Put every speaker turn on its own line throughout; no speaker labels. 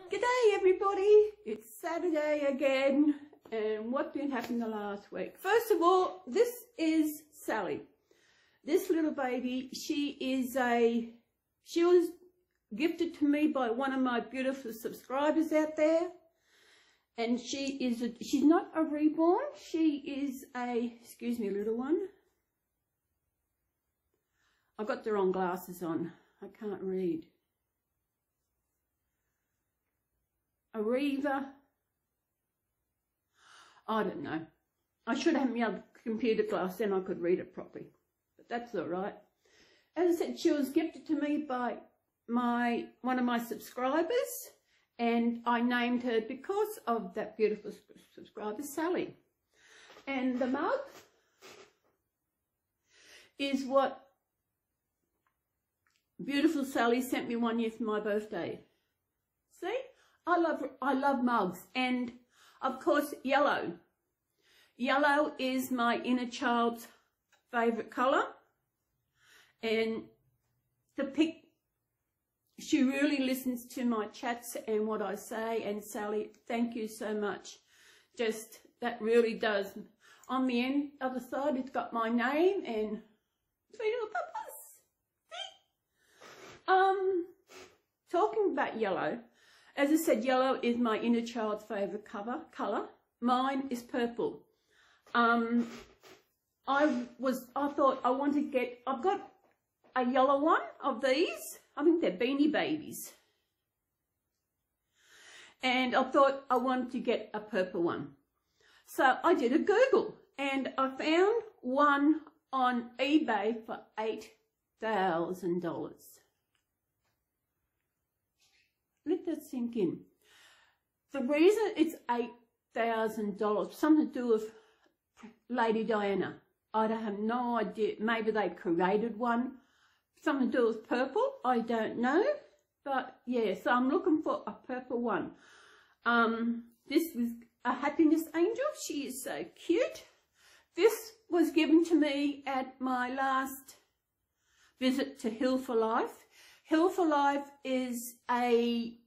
G'day everybody, it's Saturday again, and what did happen the last week? First of all, this is Sally. This little baby, she was gifted to me by one of my beautiful subscribers out there, and she's not a reborn, she is excuse me little one, I've got the wrong glasses on, I can't read. Arriva, I don't know. I should have my other computer glass, then I could read it properly. But that's all right. As I said, she was gifted to me by one of my subscribers, and I named her because of that beautiful subscriber, Sally. And the mug is what beautiful Sally sent me one year for my birthday. See? I love mugs, and of course yellow. Yellow is my inner child's favourite colour, and she really listens to my chats and what I say, and Sally, thank you so much. Just, that really does. On the end, other side, it's got my name and three little papas. Talking about yellow, as I said, yellow is my inner child's favourite colour. Mine is purple. I thought I want to get, I've got a yellow one of these. I think they're Beanie Babies. And I thought I wanted to get a purple one. So I did a Google, and I found one on eBay for $8,000. Let that sink in. The reason it's $8,000, something to do with Lady Diana. I have no idea. Maybe they created one. Something to do with purple. I don't know. But yeah, so I'm looking for a purple one. This was a happiness angel. She is so cute. This was given to me at my last visit to Heal for Life. Heal for Life is a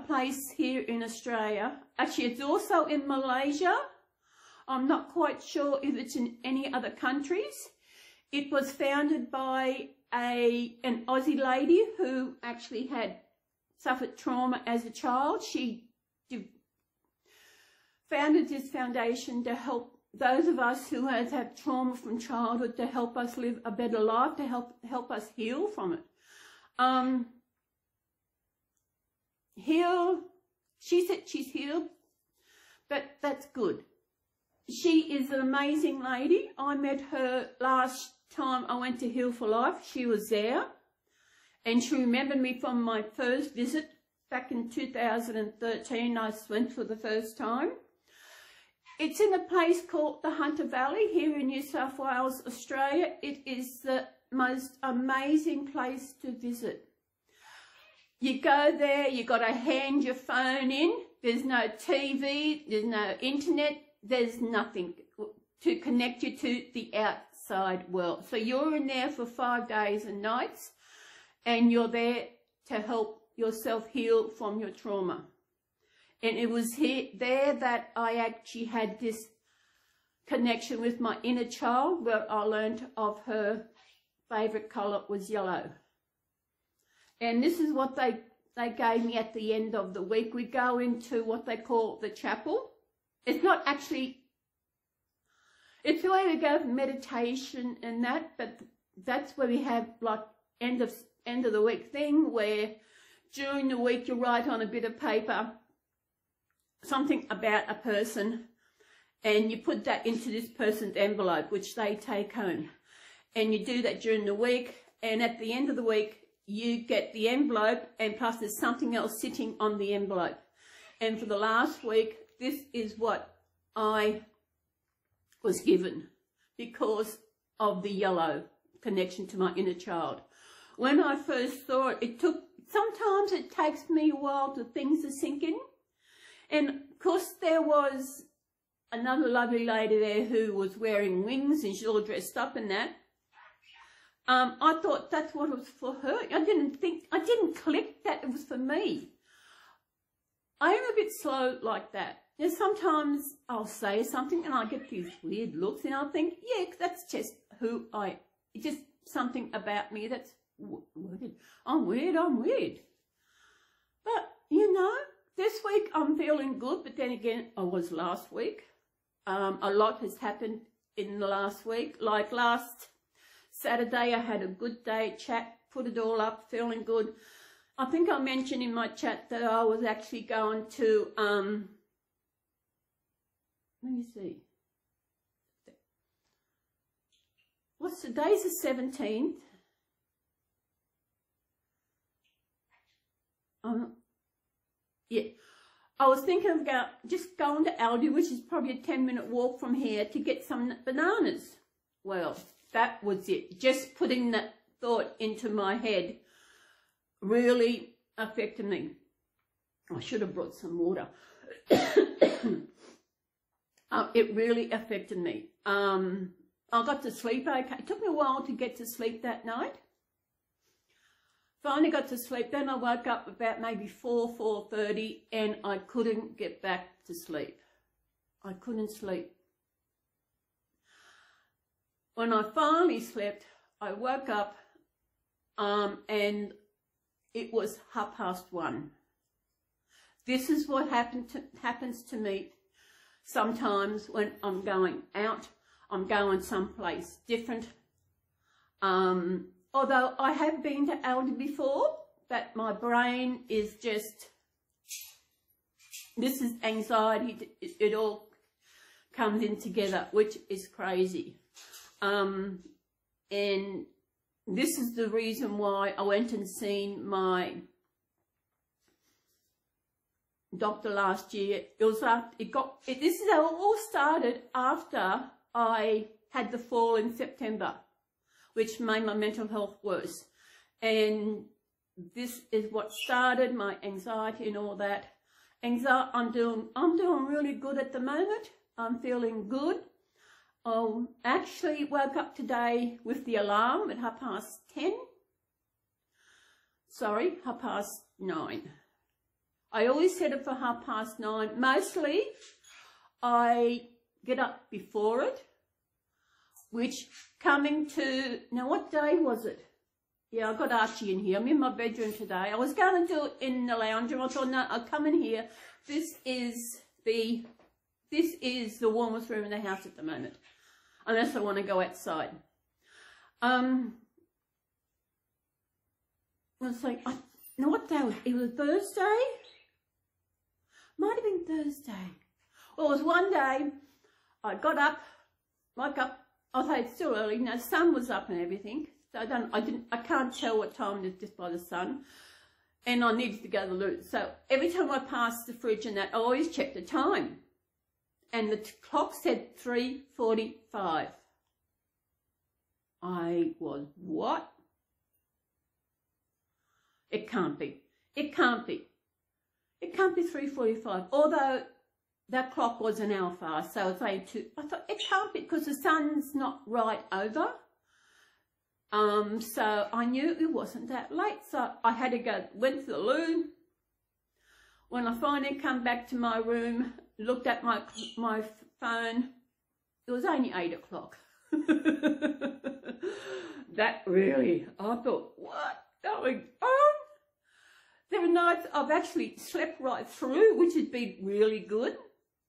place here in Australia. Actually, it's also in Malaysia. I'm not quite sure if it's in any other countries. It was founded by an Aussie lady who actually had suffered trauma as a child. She founded this foundation to help those of us who have had trauma from childhood, to help us live a better life, to help us heal from it. She said she's healed, but that's good. She is an amazing lady. I met her last time I went to Heal for Life. She was there, and she remembered me from my first visit back in 2013. I went for the first time. It's in a place called the Hunter Valley here in New South Wales, Australia. It is the most amazing place to visit. You go there, you got to hand your phone in. There's no TV, there's no internet, there's nothing to connect you to the outside world. So you're in there for 5 days and nights, and you're there to help yourself heal from your trauma. And it was there that I actually had this connection with my inner child, where I learned of her favourite colour was yellow. And this is what they gave me at the end of the week. We go into what they call the chapel. It's not actually, it's where we go for meditation and that, but that's where we have like end of the week thing, where during the week you write on a bit of paper something about a person, and you put that into this person's envelope, which they take home. And you do that during the week, and at the end of the week, you get the envelope, and plus there's something else sitting on the envelope. And for the last week, this is what I was given because of the yellow connection to my inner child. When I first saw it, sometimes it takes me a while for things to sink in. And of course there was another lovely lady there who was wearing wings and she's all dressed up in that. I thought that's what it was for her. I didn't click that it was for me. I am a bit slow like that. And sometimes I'll say something and I get these weird looks and I'll think, yeah, that's just who it's just something about me that's weird. I'm weird. But, you know, this week I'm feeling good, but then again, I was last week. A lot has happened in the last week. Like last Saturday, I had a good day, chat, put it all up, feeling good. I think I mentioned in my chat that I was actually going to, let me see. What's today's the 17th? Yeah. I was thinking of just going to Aldi, which is probably a 10-minute walk from here, to get some bananas. Well, that was it. Just putting that thought into my head really affected me. I should have brought some water. It really affected me. I got to sleep okay. It took me a while to get to sleep that night. Finally got to sleep. Then I woke up about maybe 4:30 and I couldn't get back to sleep. I couldn't sleep. When I finally slept, I woke up and it was 1:30. This is what happens to me sometimes when I'm going out. I'm going someplace different. Although I have been to Aldi before, but my brain is just, this is anxiety, it all comes in together, which is crazy. And this is the reason why I went and seen my doctor last year. It was this is how it all started after I had the fall in September, which made my mental health worse. And this is what started my anxiety and all that. I'm doing really good at the moment. I'm feeling good. I actually woke up today with the alarm at 10:30. Sorry, 9:30. I always set it for 9:30. Mostly I get up before it, which coming to, now what day was it? Yeah, I got Archie in here. I'm in my bedroom today. I was going to do it in the lounge room. I thought, no, I'll come in here. This is the warmest room in the house at the moment, unless I want to go outside. It was like, now what day was it? It was Thursday? Might have been Thursday. Well, it was one day I got up, woke up. I thought it's still early. Now, the sun was up and everything. So I can't tell what time it is just by the sun. And I needed to go to the loo. So every time I passed the fridge and that, I always checked the time. And the clock said 3:45. I was, what? It can't be. It can't be. It can't be 3:45. Although that clock was an hour fast, so it's 8:02. I thought, it can't be because the sun's not right over. So I knew it wasn't that late. So I had to go, went to the loo. When I finally come back to my room, looked at my phone, it was only 8 o'clock. That really, I thought, what's going on? There were nights I've actually slept right through, which has been really good.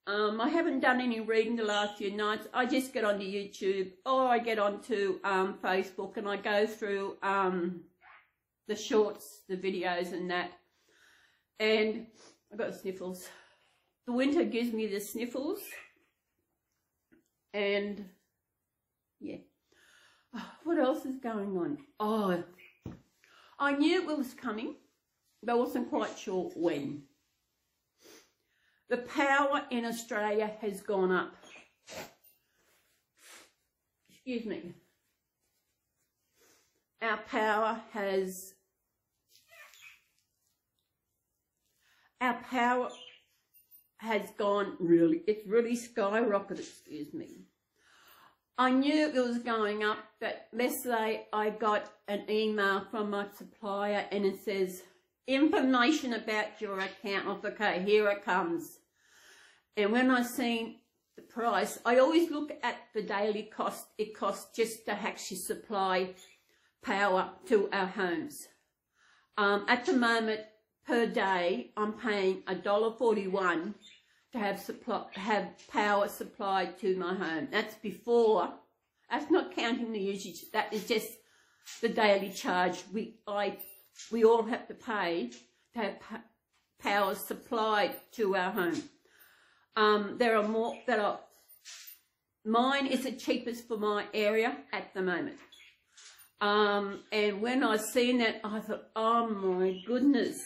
I haven't done any reading the last few nights. I just get onto YouTube or I get onto Facebook and I go through the shorts, the videos and that. And I've got sniffles. The winter gives me the sniffles. And yeah. What else is going on? Oh, I knew it was coming, but I wasn't quite sure when. The power in Australia has gone up. Excuse me. Our power has gone it's really skyrocketed, excuse me. I knew it was going up, but let's say I got an email from my supplier and it says, information about your account. I thought, okay, here it comes. And when I seen the price, I always look at the daily cost it costs just to actually supply power to our homes. At the moment, per day, I'm paying $1.41 to have power supplied to my home. That's before, that's not counting the usage, that is just the daily charge we all have to pay to have power supplied to our home. There are more that are, mine is the cheapest for my area at the moment. And when I seen that, I thought, oh my goodness,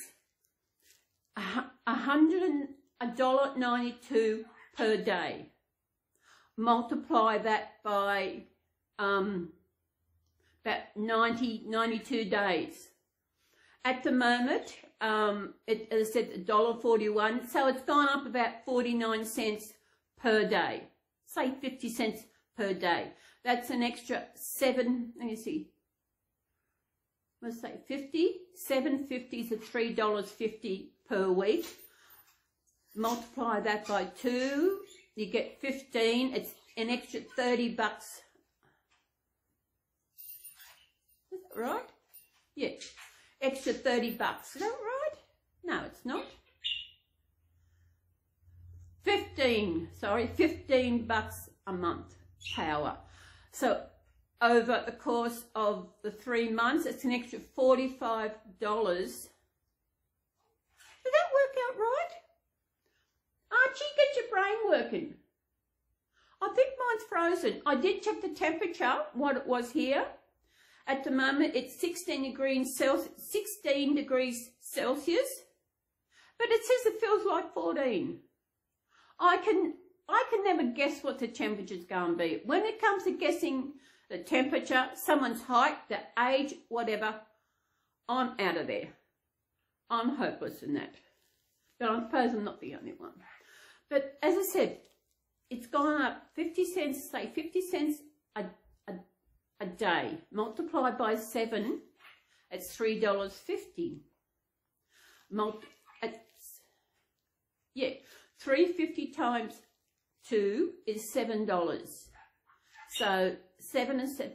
$1.92 per day. Multiply that by about 92 days. At the moment, as I said, $1.41, so it's gone up about 49 cents per day. Say 50 cents per day. That's an extra let me see, let's say 7.50 to $3.50 per week. Multiply that by 2, you get 15. It's an extra 30 bucks. Is that right? Yeah, extra 30 bucks. Is that right? No, it's not. 15 bucks a month power. So over the course of the 3 months, it's an extra $45. Does that work out right? Archie, get your brain working. I think mine's frozen. I did check the temperature, what it was here. At the moment, it's 16 degrees Celsius, but it says it feels like 14. I can never guess what the temperature's going to be. When it comes to guessing the temperature, someone's height, the age, whatever, I'm out of there. I'm hopeless in that. But I suppose I'm not the only one. But as I said, it's gone up 50 cents, say 50 cents a day. Multiplied by 7, it's $3.50. Yeah, $3.50 times 2 is $7. So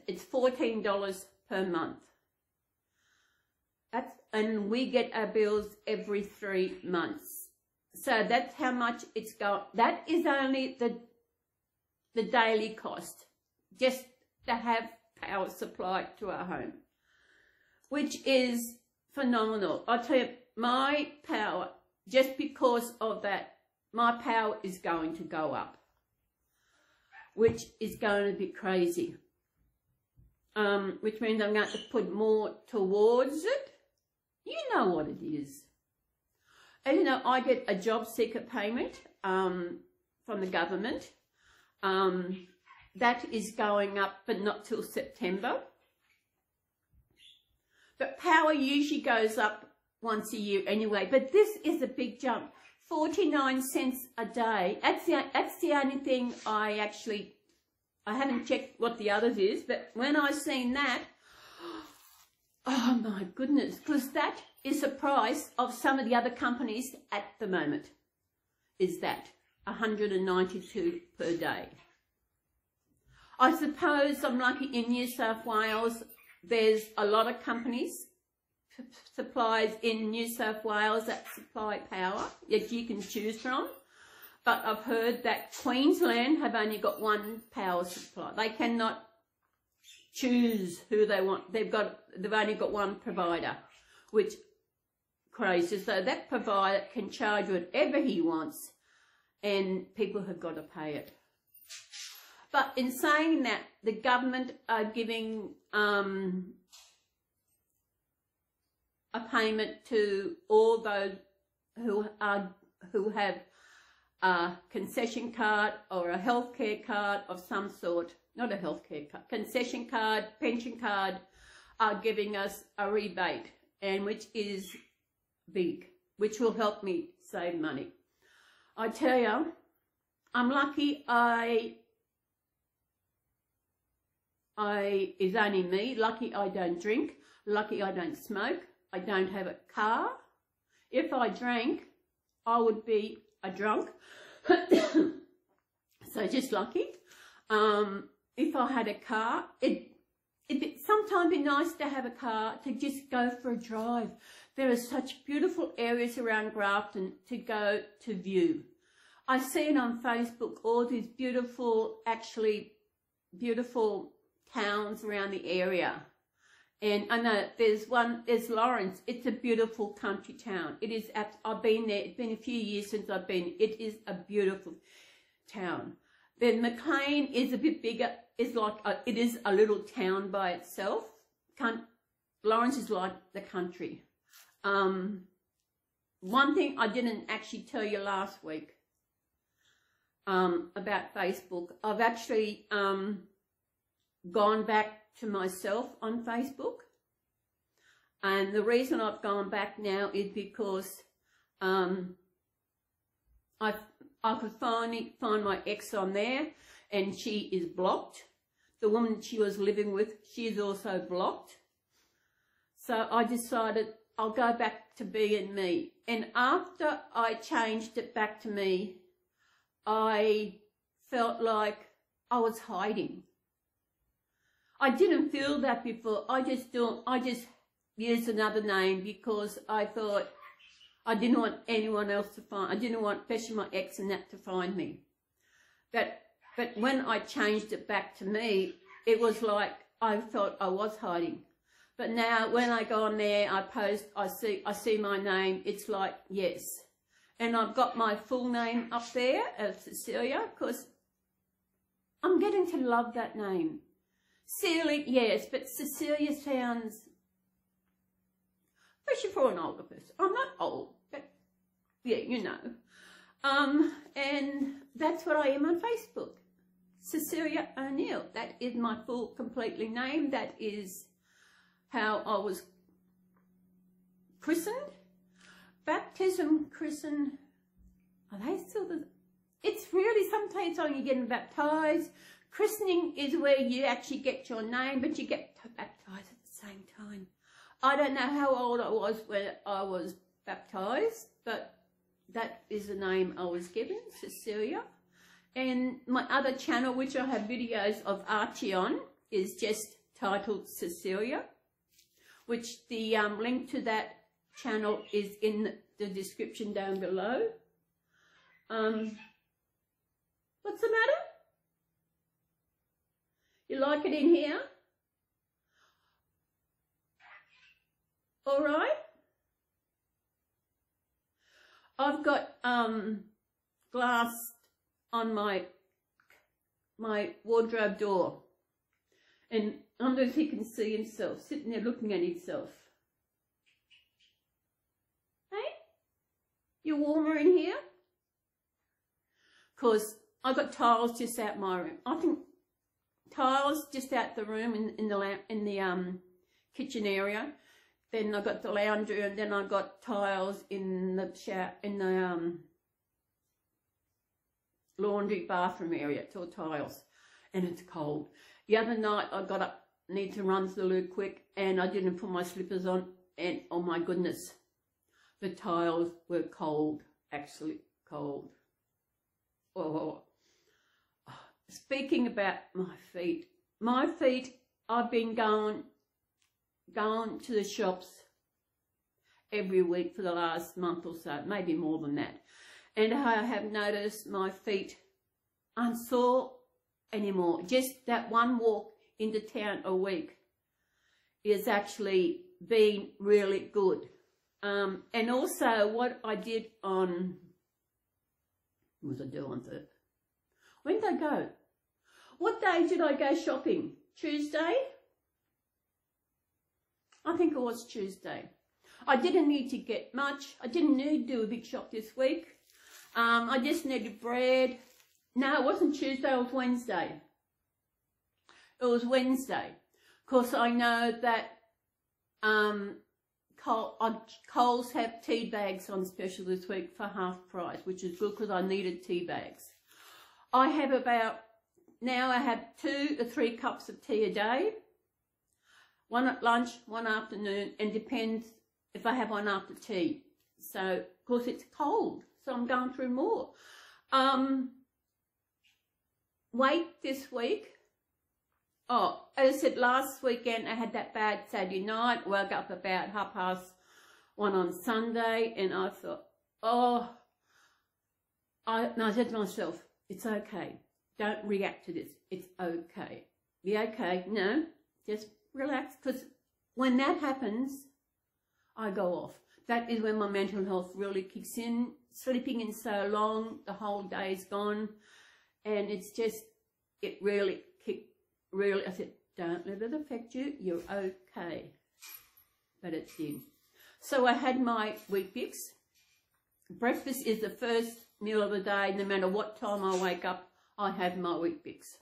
it's $14 per month. And we get our bills every 3 months. So that's how much it's going. That is only the daily cost, just to have power supplied to our home, which is phenomenal. I tell you, my power, just because of that, my power is going to go up, which is going to be crazy. Which means I'm going to put more towards it. You know what it is. And you know, I get a job seeker payment from the government. That is going up, but not till September. But power usually goes up once a year anyway. But this is a big jump. 49 cents a day. That's the only thing I haven't checked what the others is, but when I seen that, oh my goodness, because that is the price of some of the other companies at the moment, is that $192 per day. I suppose I'm lucky in New South Wales, there's a lot of companies, suppliers in New South Wales that supply power that you can choose from. But I've heard that Queensland have only got one power supply. They cannot choose who they want. They've only got one provider, which crazy. So that provider can charge whatever he wants, and people have got to pay it. But in saying that, the government are giving a payment to all those who have a concession card or a healthcare card of some sort. Not a healthcare card, concession card, pension card, are giving us a rebate, and which is big, which will help me save money. I tell you, I'm lucky is only me. Lucky I don't drink. Lucky I don't smoke. I don't have a car. If I drank, I would be a drunk. So just lucky. If I had a car, it'd sometimes be nice to have a car to just go for a drive. There are such beautiful areas around Grafton to go to view. I see it on Facebook, all these beautiful, actually beautiful towns around the area. And I know there's Lawrence. It's a beautiful country town. It is, I've been there. It's been a few years since I've been. It is a beautiful town. Then McLean is a bit bigger. It is a little town by itself. Lawrence is like the country. One thing I didn't actually tell you last week about Facebook. I've actually gone back to myself on Facebook, and the reason I've gone back now is because I could finally find my ex on there, and she is blocked. The woman she was living with, she is also blocked. So I decided I'll go back to being me. And after I changed it back to me, I felt like I was hiding. I didn't feel that before. I just used another name because I thought I didn't want anyone else to find. I didn't want, especially my ex and that, to find me. But when I changed it back to me, it was like I felt I was hiding. But now when I go on there, I post, I see my name. It's like yes, and I've got my full name up there of Cecilia because I'm getting to love that name. Silly, yes, but Cecilia sounds, especially for an older person. I'm not old, but yeah, you know. And that's what I am on Facebook. Cecilia O'Neill. That is my full, completely name. That is how I was christened. Baptism, christened. Are they still the... It's really sometimes when you're getting baptized. Christening is where you actually get your name, but you get baptized at the same time. I don't know how old I was when I was baptized, but that is the name I was given, Cecilia. And my other channel, which I have videos of Archie on, is just titled Cecilia, which the link to that channel is in the description down below. What's the matter? You like it in here? All right. I've got glass on my wardrobe door, and I don't know if he can see himself sitting there looking at himself. Hey, you warmer in here? Because I've got tiles just out my room. I think tiles just out the room in the kitchen area. Then I've got the laundry, and then I've got tiles in the shower, in the laundry bathroom area. It's all tiles, and it's cold. The other night I got up, need to run to the loo quick, and I didn't put my slippers on, and oh my goodness, the tiles were cold, actually cold. Oh. Speaking about my feet, I've been going to the shops every week for the last month or so, maybe more than that. And I have noticed my feet aren't sore anymore. Just that one walk into town a week is actually been really good. And also what I did on, what was I doing on Thursday? When did I go? What day did I go shopping? Tuesday? I think it was Tuesday. I didn't need to get much. I didn't need to do a big shop this week. I just needed bread. No, it wasn't Tuesday, it was Wednesday. It was Wednesday. Of course, I know that Coles have tea bags on special this week for half price, which is good because I needed tea bags. I have now I have 2 to 3 cups of tea a day. One at lunch, one afternoon, and depends if I have one after tea. So, of course, it's cold, so I'm going through more. Weight this week. Oh, as I said, last weekend I had that bad Saturday night. Woke up about 1:30 on Sunday, and I thought, I said to myself, it's okay. Don't react to this. It's okay. Be okay. No, just relax, because when that happens, I go off. That is when my mental health really kicks in. Sleeping in so long, the whole day's gone, and it's just, it really kicked, I said, don't let it affect you, you're okay. But it did. So I had my Weet-Bix. Breakfast is the first meal of the day. No matter what time I wake up, I have my Weet-Bix.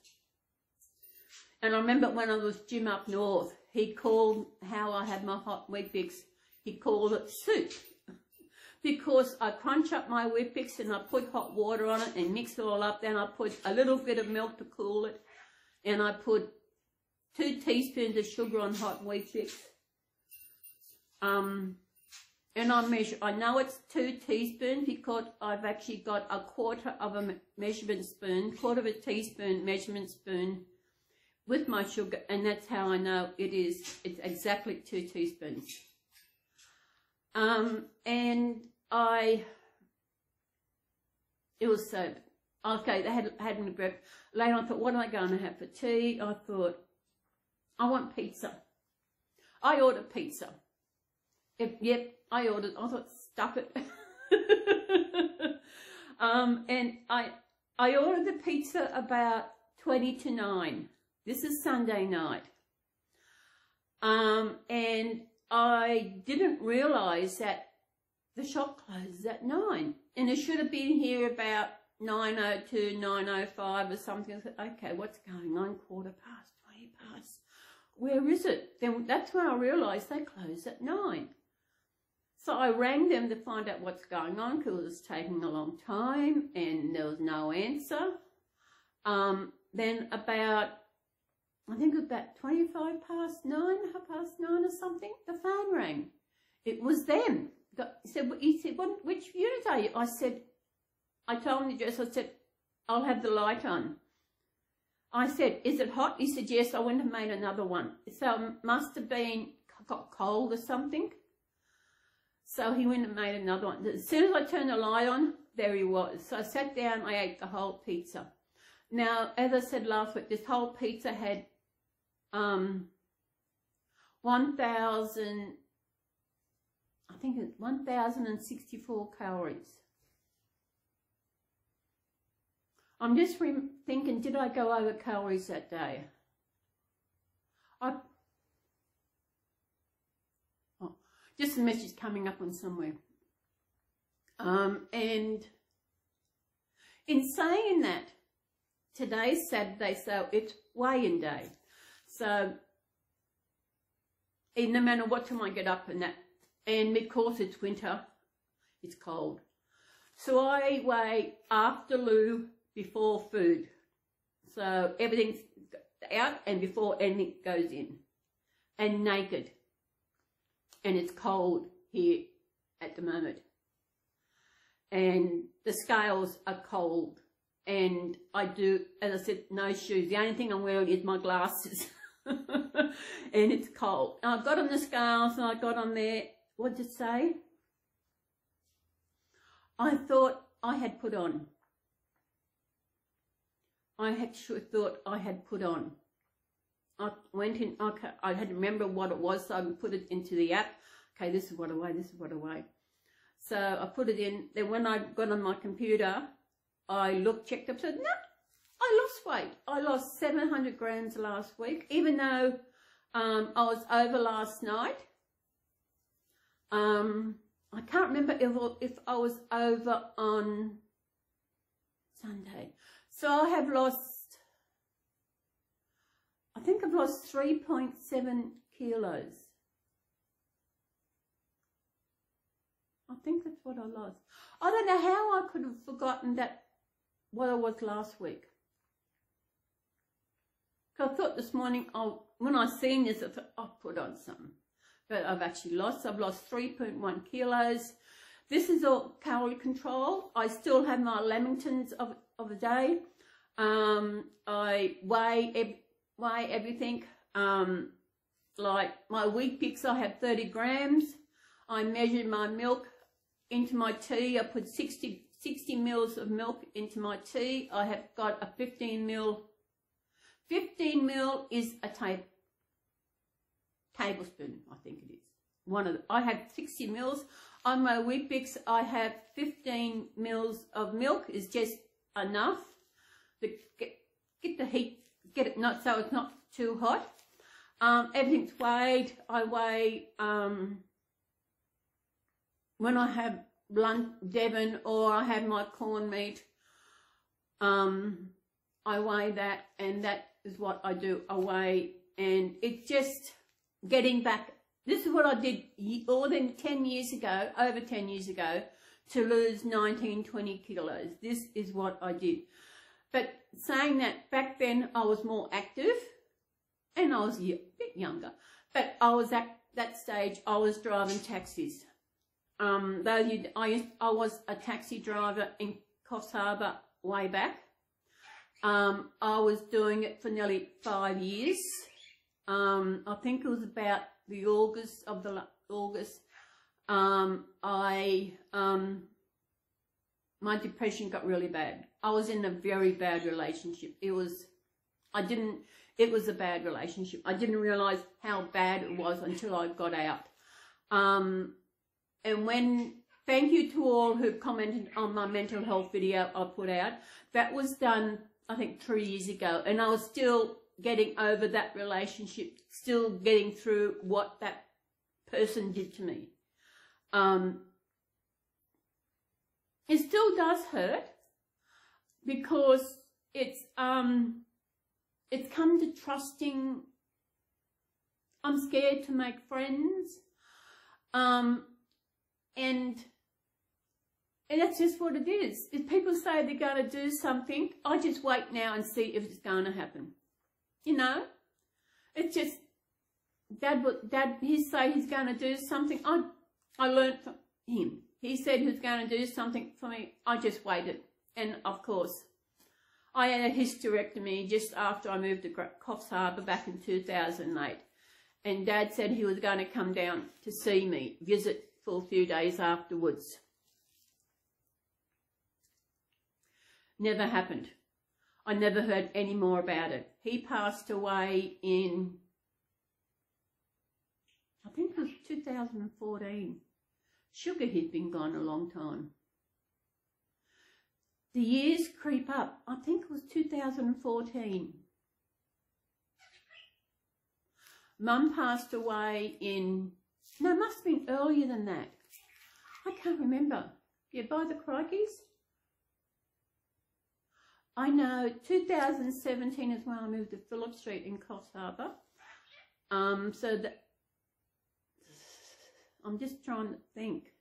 And I remember when I was Jim up north, he called how I had my hot Weet-Bix, he called it soup. Because I crunch up my Weet-Bix and I put hot water on it and mix it all up. Then I put a little bit of milk to cool it. And I put 2 teaspoons of sugar on hot Weet-Bix. And I measure, I know it's 2 teaspoons because I've actually got a quarter of a measurement spoon, quarter of a teaspoon measurement spoon with my sugar, and that's how I know it's exactly 2 teaspoons. And it was so, okay, they had me breakfast. Later on I thought, what am I going to have for tea? I thought, I want pizza. I ordered pizza. Yep, I ordered, I thought, stuff it. And I ordered the pizza about 20 to 9. This is Sunday night. And I didn't realise that the shop closes at 9. And it should have been here about 9:02, 9:05 or something. I said, okay, what's going on? 20 past. Where is it? Then that's when I realised they close at 9. So I rang them to find out what's going on because it was taking a long time and there was no answer. Then about, I think about 25 past 9, 9:30 or something, the phone rang. It was them. He said, which unit are you? I told him the address. I said, I'll have the light on. I said, is it hot? He said, yes, I went and made another one. So it must have been, got cold or something. So he went and made another one. As soon as I turned the light on, there he was. So I sat down, I ate the whole pizza. Now, as I said last week, this whole pizza had 1,064 calories. I'm just thinking, did I go over calories that day? Just a message coming up on somewhere. And in saying that, today's Saturday, so it's weigh-in day. So no matter what time I get up and that, and because it's winter, it's cold. So I weigh after loo, before food. So everything's out and before anything goes in. And naked. And it's cold here at the moment. And the scales are cold. And I do, as I said, no shoes. The only thing I'm wearing is my glasses. And it's cold. And I got on the scales and I got on there, what did it say? I thought I had put on. I actually thought I had put on. I went in, okay, I had to remember what it was, so I put it into the app. Okay, this is what I weigh, this is what I weigh. So I put it in. Then when I got on my computer, I looked, checked up, said, no, I lost weight. I lost 700 grams last week, even though I was over last night. I can't remember if I was over on Sunday. So I have lost, I think I've lost 3.7 kilos. I think that's what I lost. I don't know how I could have forgotten that what I was last week. I thought this morning, when I seen this, I thought, I'll put on something. But I've actually lost. I've lost 3.1 kilos. This is all calorie control. I still have my Lamingtons of the day. I weigh everything. Like my Wheat Bix, I have 30 grams. I measure my milk into my tea. I put 60 mils of milk into my tea. I have got a 15 mil. 15 mil is a tablespoon, I think it is. I have 60 mils. On my Wheat Bix, I have 15 mils of milk is just enough to get the heat, get it not so it's not too hot. Everything's weighed. I weigh when I have lunch, Devon, or I have my corned meat. I weigh that, and that is what I do. I weigh, and it's just getting back. This is what I did more than 10 years ago, over 10 years ago, to lose 19, 20 kilos. This is what I did. But saying that, back then I was more active, and I was a bit younger. But I was at that stage, I was driving taxis. I was a taxi driver in Coffs Harbour way back. I was doing it for nearly 5 years. I think it was about the August. My depression got really bad. I was in a very bad relationship. It was a bad relationship. I didn't realise how bad it was until I got out. And thank you to all who commented on my mental health video I put out. That was done, I think, 3 years ago, and I was still getting over that relationship, still getting through what that person did to me. It still does hurt because it's come to trusting. I'm scared to make friends, and that's just what it is. If people say they're going to do something, I just wait now and see if it's going to happen. You know, it's just, Dad, he say he's going to do something. I learned from him. He said he was going to do something for me. I just waited. And of course, I had a hysterectomy just after I moved to Coffs Harbour back in 2008. And Dad said he was going to come down to see me, visit for a few days afterwards. Never happened. I never heard any more about it. He passed away in, I think it was 2014. Sugar had been gone a long time. The years creep up. I think it was 2014. Mum passed away in, no, it must have been earlier than that. I can't remember. Yeah, by the crikeys. I know 2017 is when I moved to Phillip Street in Coffs Harbour. So that, I'm just trying to think.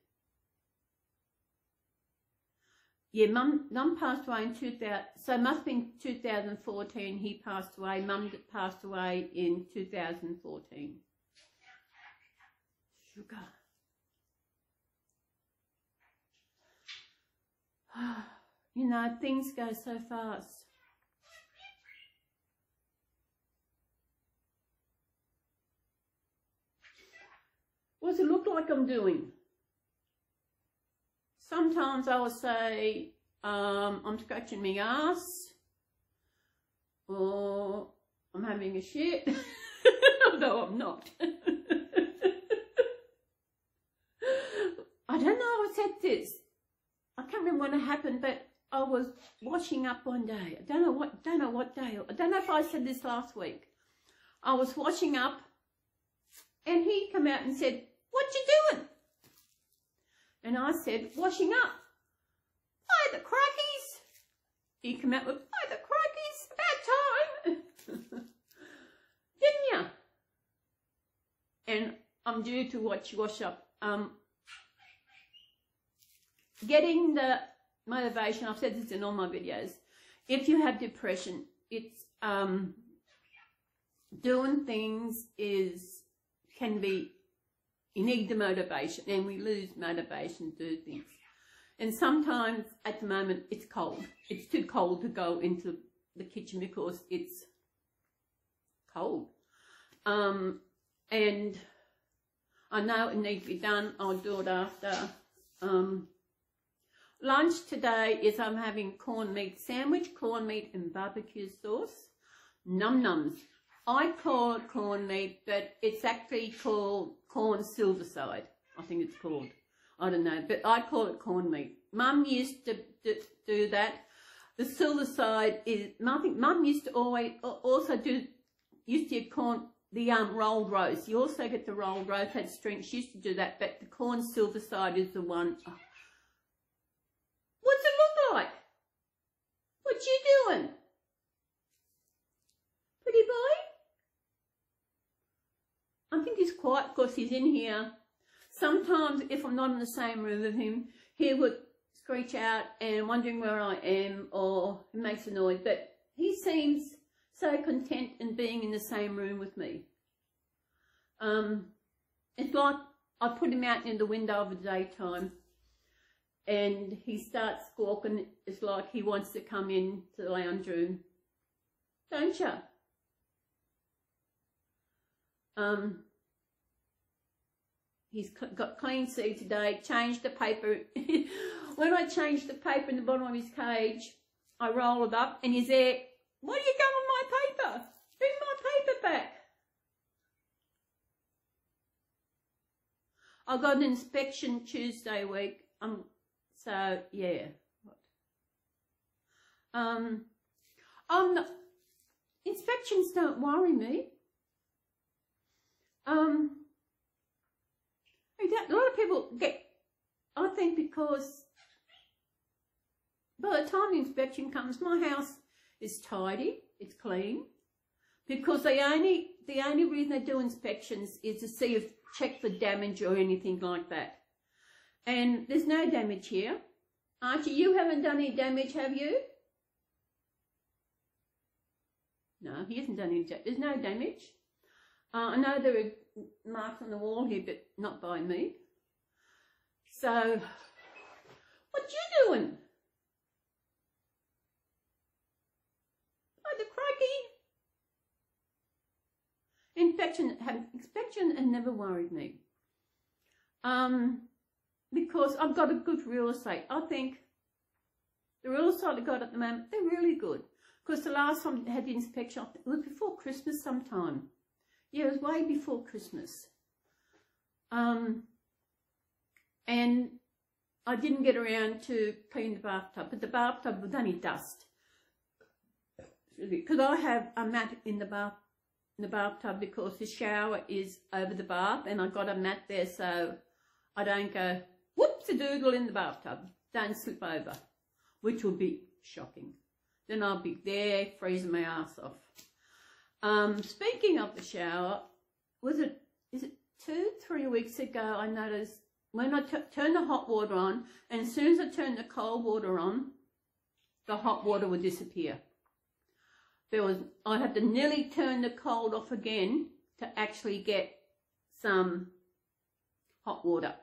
Yeah, Mum passed away in 2000, so it must have been 2014 he passed away. Mum passed away in 2014. Sugar. You know, things go so fast. What does it look like I'm doing? Sometimes I will say, I'm scratching my ass, or I'm having a shit, although I'm not. I don't know I said this. I can't remember when it happened, but I was washing up one day. I don't know what day. I don't know if I said this last week. I was washing up, and he came out and said, "What you doing?" And I said, "Washing up." "By the crikeys." He came out with, "By the crikeys, about time." Didn't ya? And I'm due to wash up. getting the motivation. I've said this in all my videos. If you have depression, it's doing things can be, you need the motivation, and we lose motivation to do things. And sometimes at the moment it's cold. It's too cold to go into the kitchen because it's cold. And I know it needs to be done. I'll do it after. Lunch today is I'm having corned meat sandwich, corned meat and barbecue sauce. Num nums. I call it corned meat, but it's actually called corn silverside. I think it's called. I don't know, but I call it corned meat. Mum used to do that. The silverside is nothing. Mum used to used to get corn, the rolled roast. You also get the rolled roast, had string. She used to do that, but the corn silverside is the one. Oh. What's it look like? What you doing? Pretty boy? I think he's quiet because he's in here. Sometimes if I'm not in the same room with him, he would screech out and wondering where I am, or he makes a noise, but he seems so content in being in the same room with me. It's like I put him out in the window of the daytime and he starts squawking. It's like he wants to come in to the lounge room. Don't you? He's got clean seed today, changed the paper. When I changed the paper in the bottom of his cage, I roll it up and he's there. What are you going with my paper? Bring my paper back. I got an inspection Tuesday week. So yeah. Inspections don't worry me. A lot of people get, I think, because by the time the inspection comes, my house is tidy, it's clean, because the only reason they do inspections is to see if, check for damage or anything like that. And there's no damage here. Archie, you haven't done any damage, have you? No, he hasn't done any damage. There's no damage. I know there are marks on the wall here, but not by me. So, what you doing? Oh, the crikey. Inspection has never worried me. Because I've got a good real estate. I think the real estate I got at the moment, they're really good. Because the last time I had the inspection, it was before Christmas sometime. Yeah, it was way before Christmas. And I didn't get around to clean the bathtub, but the bathtub was only dust. Because I have a mat in the bathtub because the shower is over the bath, and I got a mat there so I don't go whoops-a-doodle in the bathtub. Don't slip over, which will be shocking. Then I'll be there freezing my ass off. Speaking of the shower, is it 2-3 weeks ago, I noticed when I turned the hot water on, and as soon as I turned the cold water on, the hot water would disappear. I had to nearly turn the cold off again to actually get some hot water.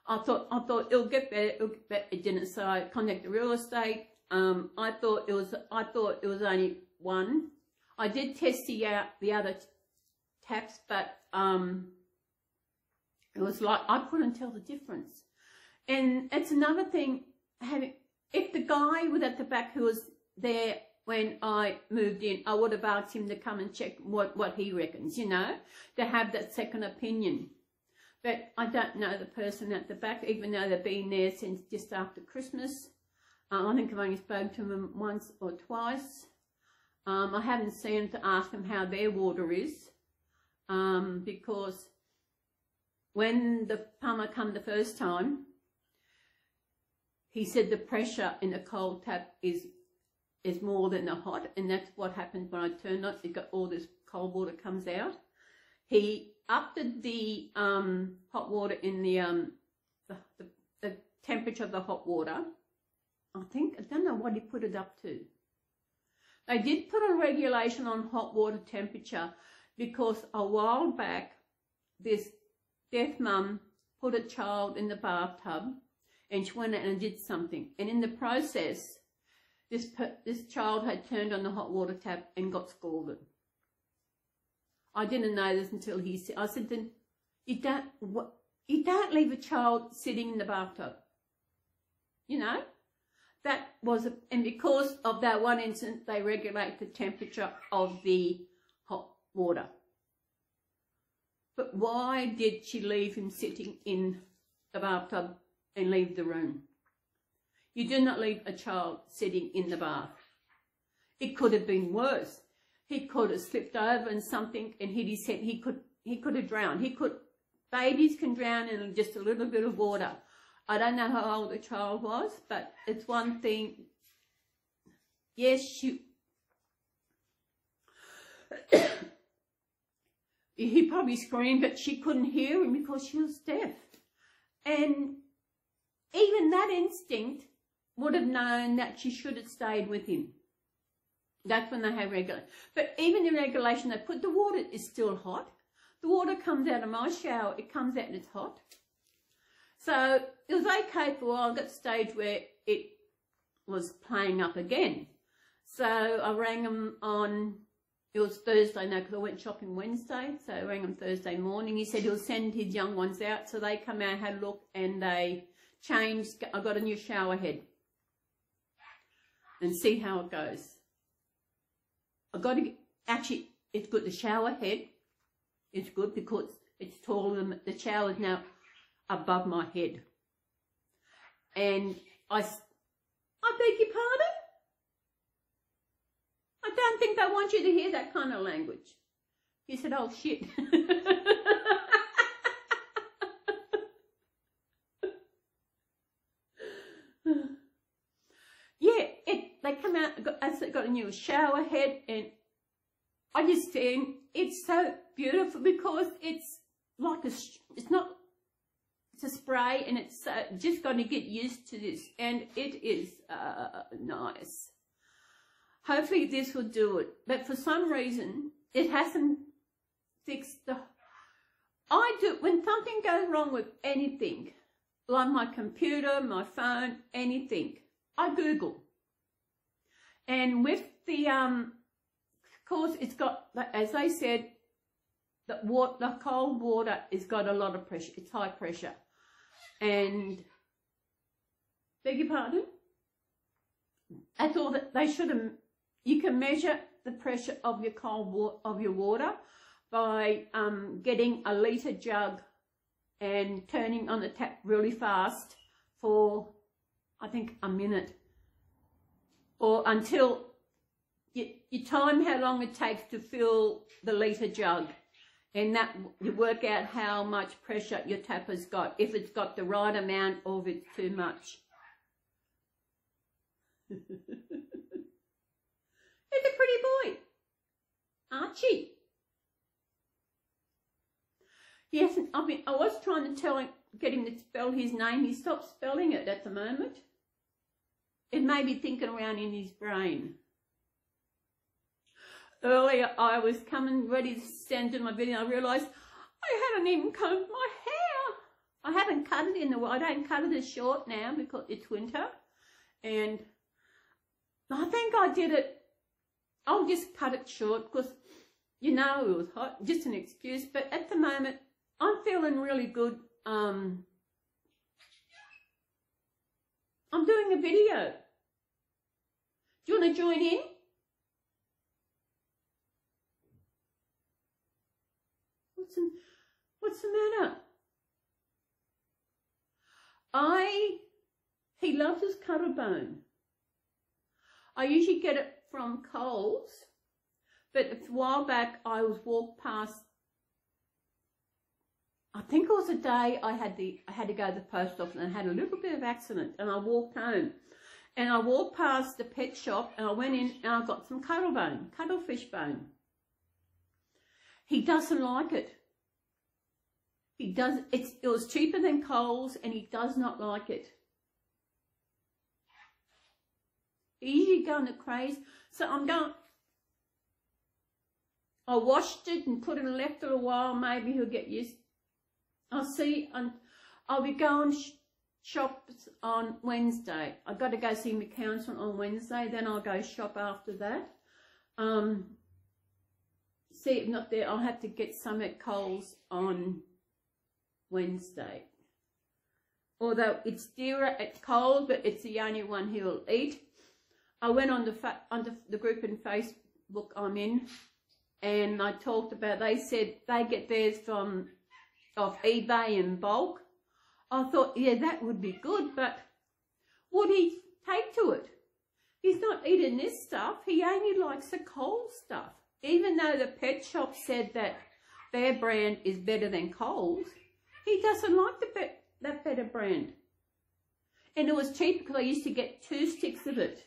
I thought it'll get better, it didn't, so I contacted real estate. I thought it was only one. I did test the other taps, but it was like I couldn't tell the difference. And it's another thing, if the guy was at the back who was there when I moved in, I would have asked him to come and check what he reckons, you know, to have that second opinion. But I don't know the person at the back, even though they've been there since just after Christmas. I think I've only spoken to them once or twice. I haven't seen them to ask them how their water is, because when the plumber come the first time, he said the pressure in the cold tap is more than the hot, and that's what happened when I turned on. It got all this cold water comes out. He upped the hot water in the temperature of the hot water. I don't know what he put it up to. They did put a regulation on hot water temperature because a while back, this deaf mum put a child in the bathtub and she went out and did something. And in the process, this child had turned on the hot water tap and got scalded. I didn't know this until he said, I said, then you don't leave a child sitting in the bathtub. You know, that was, and because of that one incident, they regulate the temperature of the hot water. But why did she leave him sitting in the bathtub and leave the room? You do not leave a child sitting in the bath. It could have been worse. He could have slipped over and something and hit his head. He could have drowned. Babies can drown in just a little bit of water. I don't know how old the child was, but it's one thing. Yes, he probably screamed, but she couldn't hear him because she was deaf. And even that instinct would have known that she should have stayed with him. That's when they have regulation. But even in regulation, they put the water is still hot. The water comes out of my shower, it comes out and it's hot. So it was okay for a while. I got to the stage where it was playing up again. So I rang him on, it was Thursday now because I went shopping Wednesday. So I rang him Thursday morning. He said he'll send his young ones out. So they come out, had a look and they changed. I got a new shower head and see how it goes. I got to, actually, it's good. The shower head is good because it's taller than, the shower is now above my head. And I beg your pardon? I don't think they want you to hear that kind of language. He said, oh shit. Yeah, they come out, got a new shower head, and I just think it's so beautiful because it's like it's a spray, and it's just got to get used to this, and it is nice. Hopefully this will do it, but for some reason it hasn't fixed when something goes wrong with anything, like my computer, my phone, anything, I Google. And with the, of course, it's got, as I said, the cold water has got a lot of pressure. It's high pressure. And, beg your pardon? That's all that they should have, you can measure the pressure of your water by getting a litre jug and turning on the tap really fast for, I think, a minute, or until you time how long it takes to fill the litre jug, and that you work out how much pressure your tap has got, if it's got the right amount or if it's too much. He's a pretty boy, Archie. Yes, I was trying to get him to spell his name. He stopped spelling it at the moment. It may be thinking around in his brain. Earlier, I was coming ready to send in my video, and I realised I hadn't even combed my hair. I haven't cut it I don't cut it as short now because it's winter. And I think I did it, I'll just cut it short because, you know, it was hot, just an excuse. But at the moment, I'm feeling really good. I'm doing a video. Do you want to join in? What's the matter? He loves his Cuttlebone. I usually get it from Coles, but a while back I walked past, I think it was a day I had to go to the post office, and I had a little bit of accident, and I walked home. And I walked past the pet shop, and I went in and I got some cuttlefish bone. He doesn't like it. It was cheaper than Coles, and he does not like it. Easy going to craze. So I'm going, I washed it and put it and left it a while. Maybe he'll get used. I'll see. I'll be going shops on Wednesday. I've got to go see my counsellor on Wednesday. Then I'll go shop after that. See if not there. I'll have to get some at Coles on Wednesday. Although it's dearer at Coles, but it's the only one he'll eat. I went on the group in Facebook I'm in, and I talked about, they said they get theirs from off eBay in bulk. I thought, yeah, that would be good, but would he take to it? He's not eating this stuff. He only likes the Coles stuff. Even though the pet shop said that their brand is better than Coles, he doesn't like that better brand. And it was cheap because I used to get 2 sticks of it.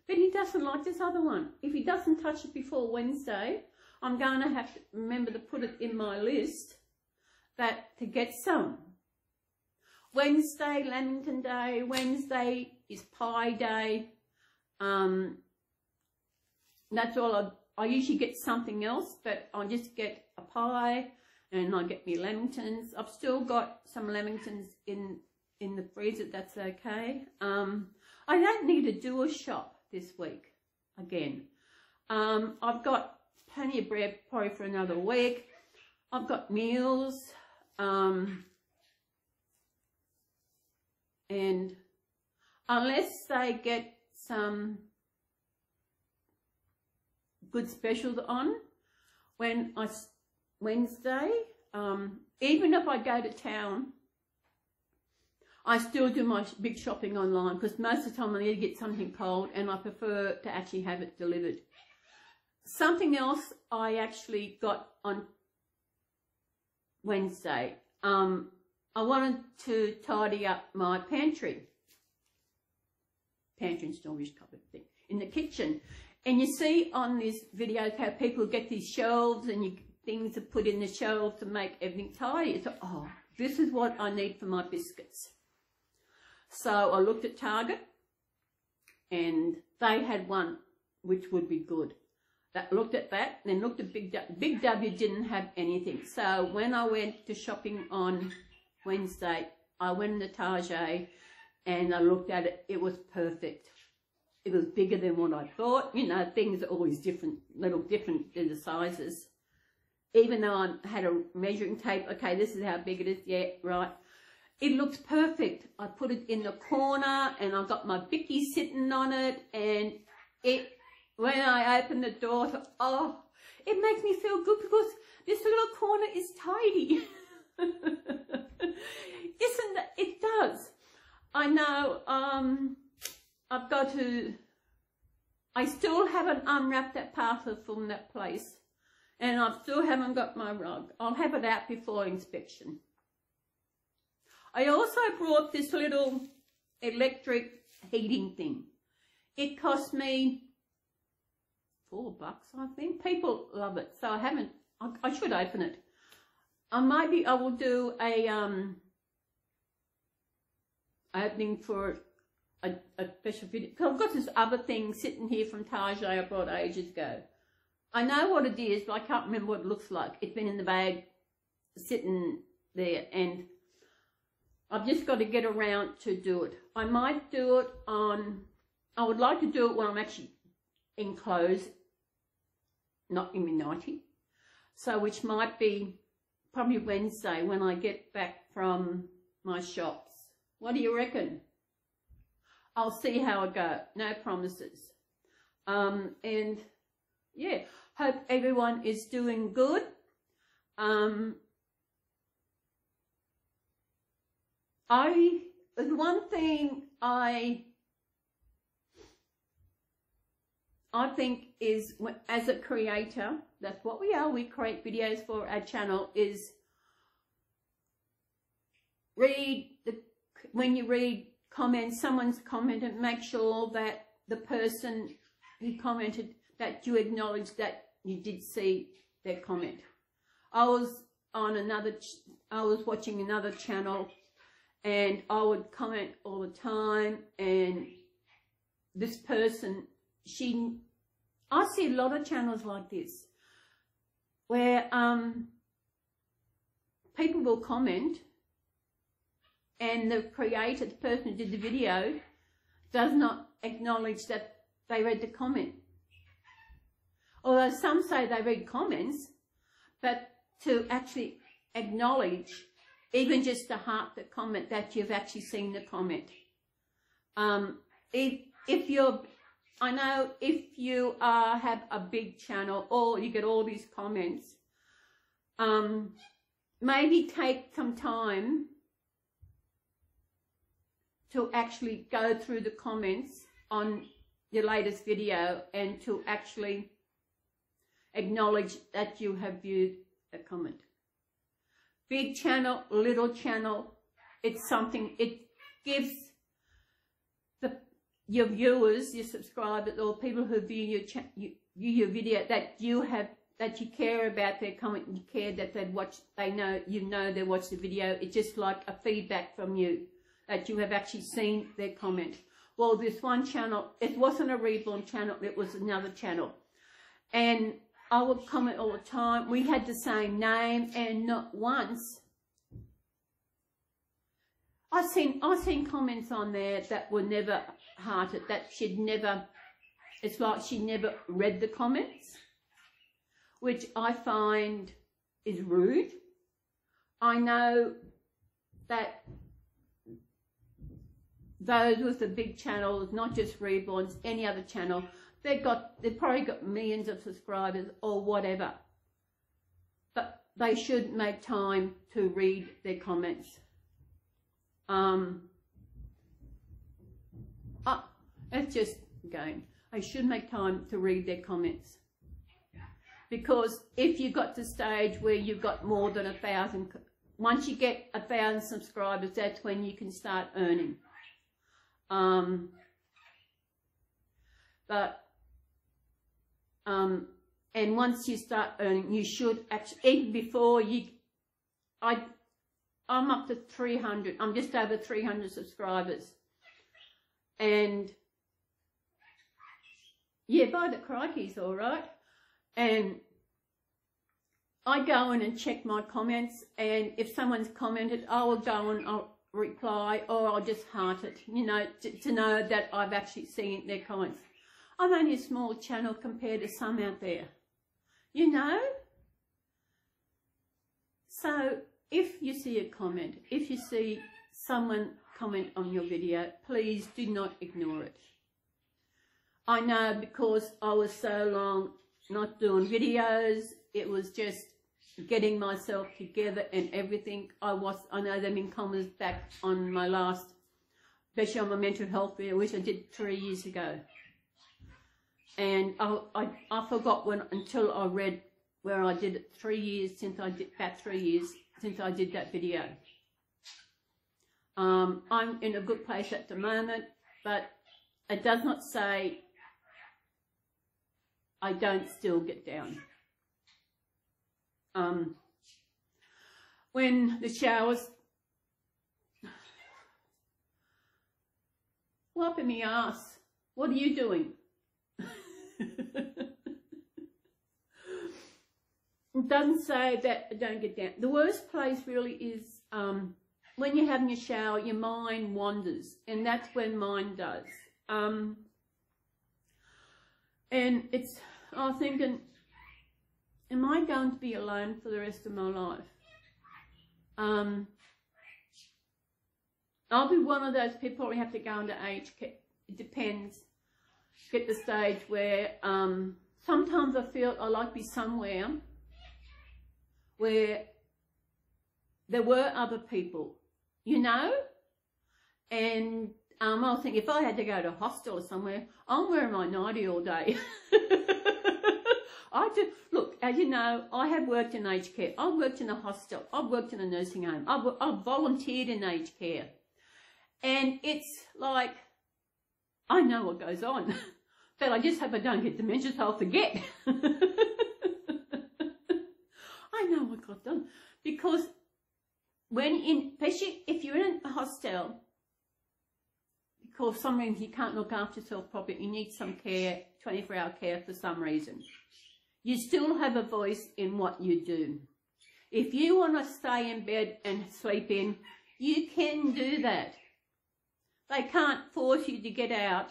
But he doesn't like this other one. If he doesn't touch it before Wednesday, I'm going to have to remember to put it in my list to get some. Wednesday, Lamington Day. Wednesday is Pie Day. That's all. I usually get something else, but I just get a pie and I get me Lamingtons. I've still got some Lamingtons in the freezer. That's okay. I don't need to do a shop this week again. I've got plenty of bread probably for another week. I've got meals. And unless they get some good specials on Wednesday, even if I go to town, I still do my big shopping online because most of the time I need to get something cold and I prefer to actually have it delivered. Something else I actually got on Wednesday. I wanted to tidy up my pantry and storage cupboard thing in the kitchen. And you see on this video how people get these shelves and things to put in the shelves to make everything tidy. So, oh, this is what I need for my biscuits. So I looked at Target and they had one which would be good. Looked at that, then looked at Big W. Big W didn't have anything. So when I went to shopping on Wednesday, I went into Target and I looked at it. It was perfect. It was bigger than what I thought. You know, things are always different, little different in the sizes. Even though I had a measuring tape, okay, this is how big it is. Yeah, right. It looks perfect. I put it in the corner and I got my Bicky sitting on it, and when I opened the door, I thought, oh, it makes me feel good because this little corner is tidy. Isn't that? It does. I know. I still haven't unwrapped that parcel from that place, and I still haven't got my rug. I'll have it out before inspection. I also brought this little electric heating thing. It cost me $4, I think. People love it, so I should open it. Maybe I will do a opening for a special video. Cause I've got this other thing sitting here from Target I brought ages ago. I know what it is, but I can't remember what it looks like. It's been in the bag sitting there, and I've just got to get around to do it. I might do it I would like to do it when I'm actually in clothes, not in my nightie. So which might be probably Wednesday when I get back from my shops. What do you reckon? I'll see how I go. No promises. And yeah, hope everyone is doing good. The one thing I think is, as a creator, that's what we are. We create videos for our channel. Is when you read comments, someone's commented, make sure that the person who commented, that you acknowledge that you did see their comment. I was watching another channel, and I would comment all the time, and this person, I see a lot of channels like this where people will comment and the creator, the person who did the video, does not acknowledge that they read the comment. Although some say they read comments, but to actually acknowledge, even just to heart the comment, that you've actually seen the comment. I know if you have a big channel or you get all these comments, maybe take some time to actually go through the comments on your latest video and to actually acknowledge that you have viewed a comment. Big channel, little channel, it's something, it gives your viewers, your subscribers, or people who view your video that you care about their comment, you care that they know they watched the video. It's just like a feedback from you that you have actually seen their comment. Well, this one channel, it wasn't a Reborn channel, it was another channel, and I would comment all the time. We had the same name, and not once. I've seen comments on there that were never hearted, that it's like she never read the comments, which I find is rude. I know that those with the big channels, not just Reborns, any other channel, they've probably got millions of subscribers or whatever, but they should make time to read their comments. It's just going. I should make time to read their comments, because if you got to the stage where you've got more than 1,000, once you get 1,000 subscribers, that's when you can start earning. And once you start earning, you should actually, even before I'm up to 300, I'm just over 300 subscribers. And yeah, by the crikey's all right. And I go in and check my comments, and if someone's commented, I will go and I'll reply, or I'll just heart it, you know, to know that I've actually seen their comments. I'm only a small channel compared to some out there, you know. So if you see a comment, if you see someone comment on your video, please do not ignore it. I know, because I was so long not doing videos, it was just getting myself together and everything. I know them in comments back on my last, especially on my mental health video, which I did 3 years ago. And I forgot until I read where I did it 3 years since I did, about 3 years since I did that video. I'm in a good place at the moment, but it does not say I don't still get down. When the showers, wiping me ass, what are you doing? It doesn't say that I don't get down. The worst place really is when you're having a shower, your mind wanders, and that's when mine does. And I'm thinking, am I going to be alone for the rest of my life? I'll be one of those people probably have to go into aged care. It depends. Get the stage where sometimes I feel I like to be somewhere where there were other people, you know? And I was thinking, if I had to go to a hostel or somewhere, I'm wearing my nightie all day. Look, as you know, I have worked in aged care. I've worked in a hostel. I've worked in a nursing home. I've volunteered in aged care. And it's like, I know what goes on. But I just hope I don't get dementia, so I'll forget. I know what got done. Because especially if you're in a hostel, because sometimes you can't look after yourself properly, you need some care, 24-hour care for some reason, you still have a voice in what you do. If you want to stay in bed and sleep in, you can do that. They can't force you to get out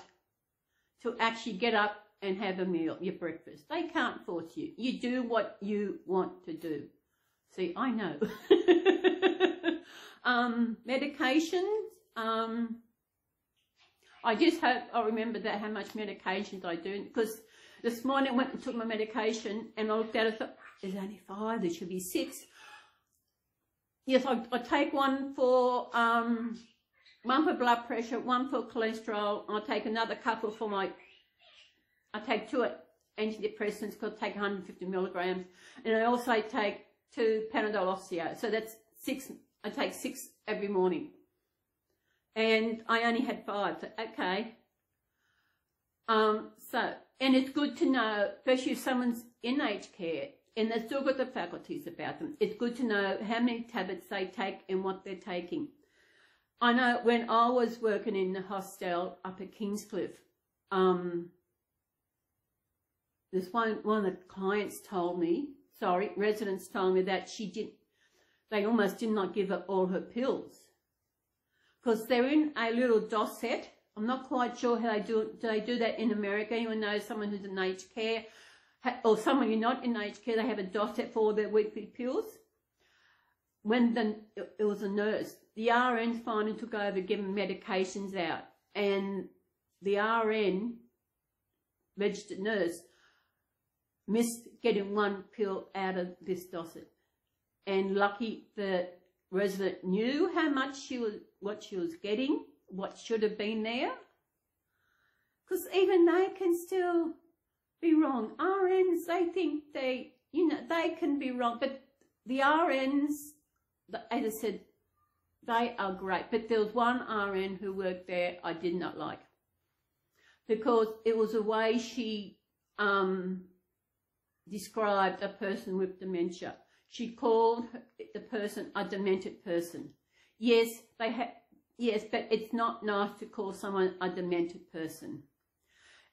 to actually get up and have a meal, your breakfast. They can't force you. You do what you want to do. See, I know. Medications. I just hope I remember that how much medications I do, because this morning I went and took my medication and I looked at it and thought, there's only 5, there should be 6. Yes, I take one for blood pressure, one for cholesterol, and I take another couple for I take 2 antidepressants because I take 150 milligrams, and I also take 2 Panadol Osteo, so that's 6, I take 6 every morning. And I only had 5, so okay. And it's good to know, especially if someone's in aged care and they've still got the faculties about them, it's good to know how many tablets they take and what they're taking. I know when I was working in the hostel up at Kingscliff, there's one of the clients told me, residents told me that they almost did not give her all her pills. Because they're in a little doset. I'm not quite sure how do they do that in America? Anyone knows someone who's in aged care, or someone who's not in aged care, they have a doset for all their weekly pills? When it was a nurse, the RN finally took over giving medications out, and the RN, registered nurse, missed getting 1 pill out of this doset. And lucky the resident knew how much what she was getting, what should have been there. Because even they can still be wrong. RNs, they think they can be wrong. But the RNs, as I said, they are great. But there was one RN who worked there I did not like, because it was the way she described a person with dementia. She called the person a demented person. Yes, but it's not nice to call someone a demented person.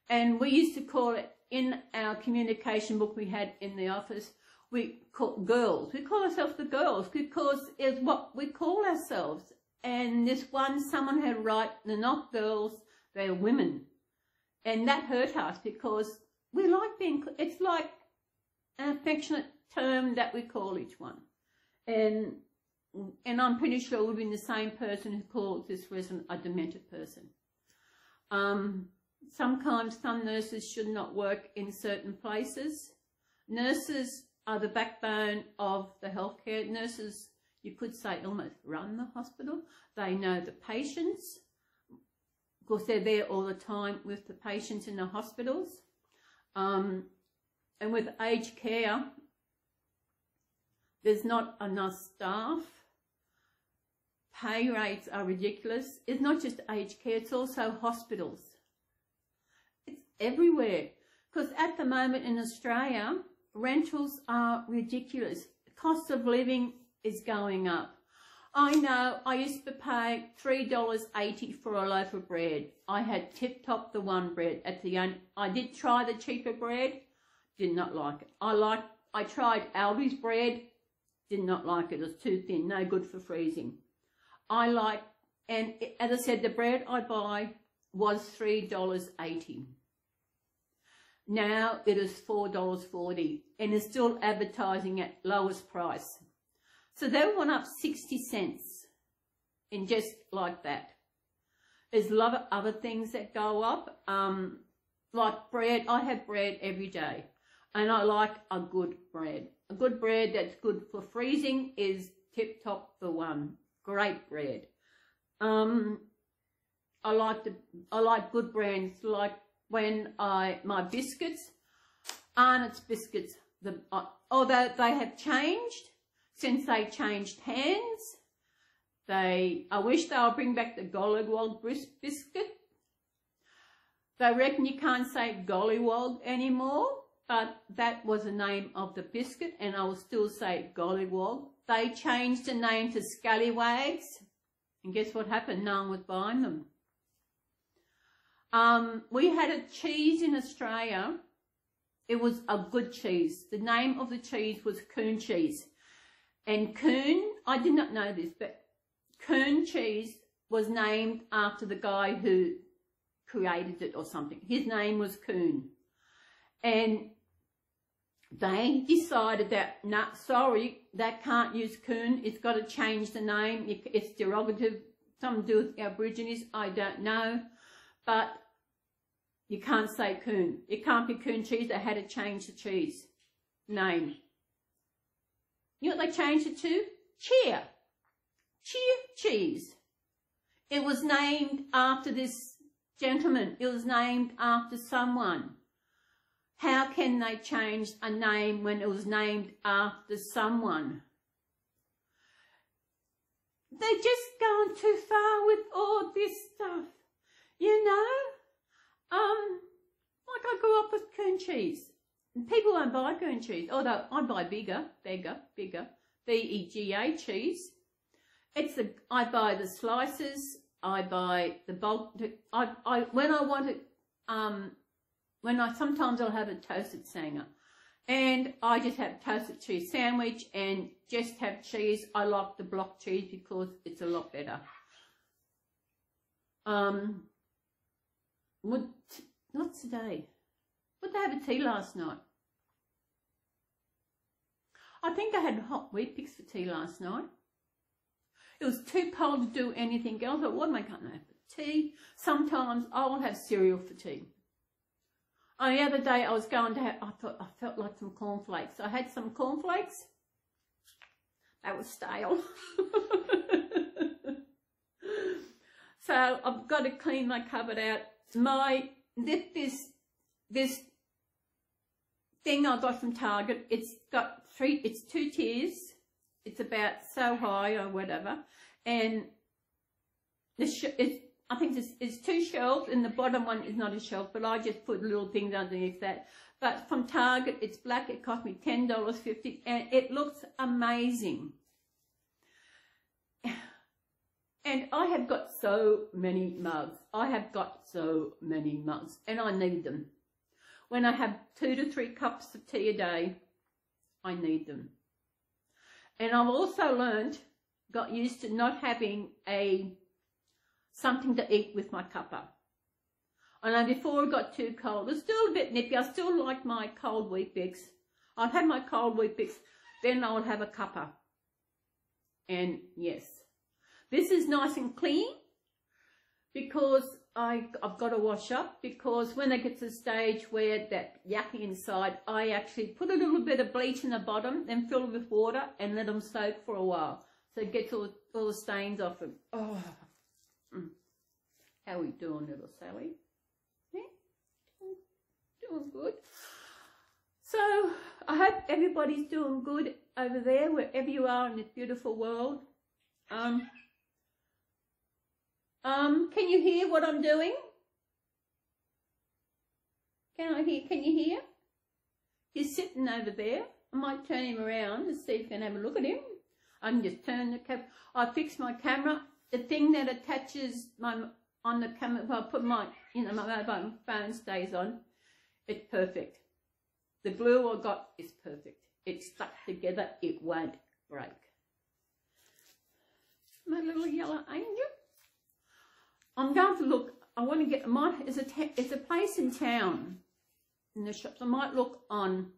And we used to call it, in our communication book we had in the office, we call girls. We call ourselves the girls because it's what we call ourselves. And this one, someone had right, they're not girls, they're women. And that hurt us because we like being, it's like an affectionate term that we call each one. And I'm pretty sure it would be the same person who calls this resident a demented person. Sometimes some nurses should not work in certain places. Nurses are the backbone of the healthcare. Nurses, you could say, almost run the hospital. They know the patients. Of course, they're there all the time with the patients in the hospitals. And with aged care, there's not enough staff. Pay rates are ridiculous. It's not just aged care, it's also hospitals. It's everywhere. Because at the moment in Australia, rentals are ridiculous. The cost of living is going up. I know I used to pay $3.80 for a loaf of bread. I had Tip Top the One bread at the end. I did try the cheaper bread, did not like it. I tried Aldi's bread, did not like it. It was too thin, no good for freezing. And as I said, the bread I buy was $3.80. Now it is $4.40 and is still advertising at lowest price. So they went up 60 cents in just like that. There's a lot of other things that go up, like bread. I have bread every day and I like a good bread. A good bread that's good for freezing is Tip Top the One. Great bread. I like good brands, like when my biscuits, Arnott's biscuits, although they have changed since they changed hands. I wish they'll bring back the Gollywog biscuit. They reckon you can't say Gollywog anymore, but that was the name of the biscuit, and I will still say Gollywog. They changed the name to Scallywags And guess what happened? No one was buying them. We had a cheese in Australia. It was a good cheese. The name of the cheese was Coon cheese. And Coon, I did not know this, but Coon cheese was named after the guy who created it or something. His name was Coon. And they decided that, nah, sorry, that can't use Coon. It's got to change the name. It's derogative. Something to do with Aborigines. I don't know. But you can't say Coon. It can't be Coon cheese. They had to change the cheese name. You know what they changed it to? Cheer. Cheer cheese. It was named after this gentleman. It was named after someone. How can they change a name when it was named after someone? They're just going too far with all this stuff. You know? Like I grew up with Coon cheese. People won't buy Coon cheese, although I buy bigger, B-E-G-A cheese. I buy the slices, I buy the bulk. Sometimes I'll have a toasted sanger, and I just have toasted cheese sandwich and just have cheese. I like the block cheese because it's a lot better. What's today? What did I have a tea last night? I think I had hot Weet-Bix for tea last night. It was too cold to do anything else. I thought, what am I going to have for tea? Sometimes I will have cereal for tea. The other day I was going to have, I felt like some cornflakes. I had some cornflakes. They were stale. So I've got to clean my cupboard out. This thing I got from Target, it's two tiers. It's about so high or whatever, and I think it's two shelves, and the bottom one is not a shelf, but I just put little things underneath that. But from Target, it's black. It cost me $10.50, and it looks amazing. And I have got so many mugs. And I need them. When I have 2 to 3 cups of tea a day, I need them. And I've also got used to not having something to eat with my cuppa. I know before it got too cold, it's still a bit nippy. I still like my cold Weet-Bix. I'd have my cold Weet-Bix, then I would have a cuppa. And yes, this is nice and clean because I've got to wash up, because when it gets to the stage where that yucky inside, I actually put a little bit of bleach in the bottom, then fill it with water and let them soak for a while. So it gets all the stains off them. Oh, how are we doing, little Sally? Yeah? Doing good. So I hope everybody's doing good over there, wherever you are in this beautiful world. Can you hear what I'm doing? Can you hear? He's sitting over there. I might turn him around and see if you can have a look at him. I can just turn the camera. I fixed my camera. The thing that attaches on the camera, if I put my mobile phone stays on, it's perfect. The glue I got is perfect. It's stuck together. It won't break. My little yellow angel. I'm going to look. I want to get. It's a place in town, in the shops. I might look on.